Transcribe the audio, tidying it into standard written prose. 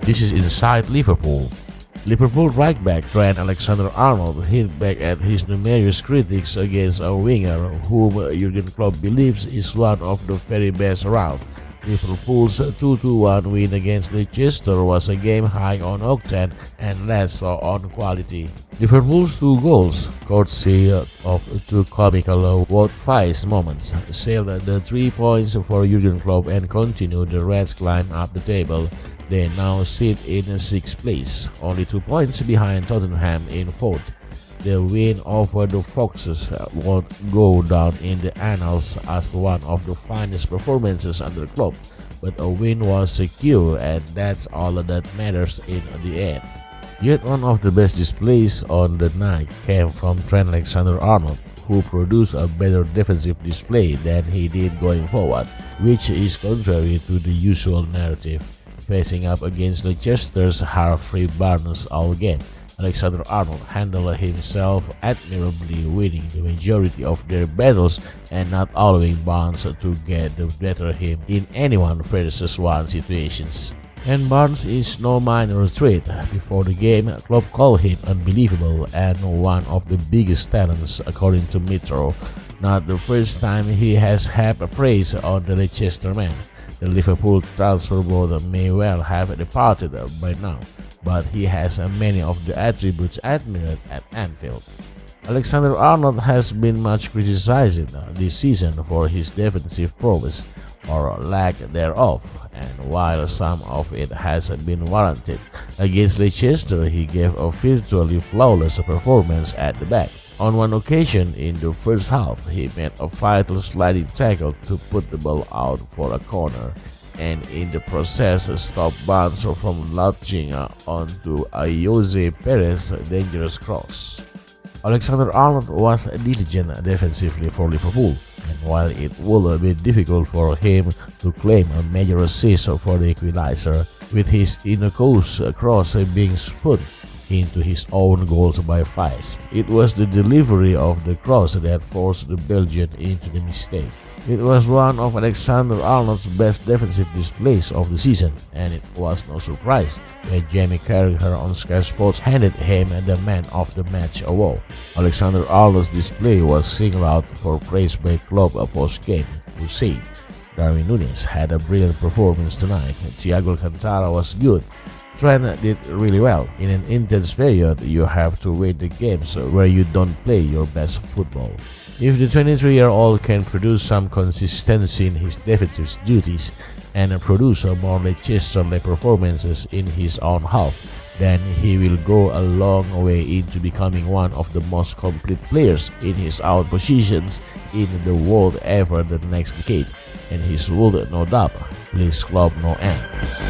This is inside Liverpool. Liverpool right back Trent Alexander-Arnold hit back at his numerous critics against a winger whom Jürgen Klopp believes is one of the very best around. Liverpool's 2-1 win against Leicester was a game high on octane and less so on quality. Liverpool's 2 goals, courtesy of 2 comical world-face moments, sealed the 3 points for Jürgen Klopp and continued the Reds' climb up the table. They now sit in 6th place, only 2 points behind Tottenham in 4th. The win over the Foxes won't go down in the annals as one of the finest performances under Klopp, but a win was secure and that's all that matters in the end. Yet one of the best displays on the night came from Trent Alexander-Arnold, who produced a better defensive display than he did going forward, which is contrary to the usual narrative. Facing up against Leicester's half-free Barnes all game, Alexander-Arnold handled himself admirably, winning the majority of their battles and not allowing Barnes to get the better of him in any 1 versus 1 situations. And Barnes is no minor threat. Before the game, Klopp called him unbelievable and one of the biggest talents according to Metro. Not the first time he has had praise on the Leicester man. The Liverpool transfer board may well have departed by now, but he has many of the attributes admired at Anfield. Alexander-Arnold has been much criticized this season for his defensive prowess, or lack thereof, and while some of it has been warranted, against Leicester he gave a virtually flawless performance at the back. On one occasion in the first half, he made a vital sliding tackle to put the ball out for a corner, and in the process stopped Barnes from launching onto a Jose Perez dangerous cross. Alexander-Arnold was diligent defensively for Liverpool, and while it would be difficult for him to claim a major assist for the equalizer, with his inner coast cross being spun into his own goals by Vice, it was the delivery of the cross that forced the Belgian into the mistake. It was one of Alexander-Arnold's best defensive displays of the season, and it was no surprise when Jamie Carragher on Sky Sports handed him the Man of the Match award. Alexander-Arnold's display was singled out for praise by Klopp post-game, who said, "Darwin Núñez had a brilliant performance tonight. Thiago Alcantara was good. Trent did really well. In an intense period, you have to win the games where you don't play your best football." If the 23-year-old can produce some consistency in his defensive duties and produce more Leicester-like performances in his own half, then he will go a long way into becoming one of the most complete players in his own positions in the world ever the next decade, and his would no doubt please Klopp no end.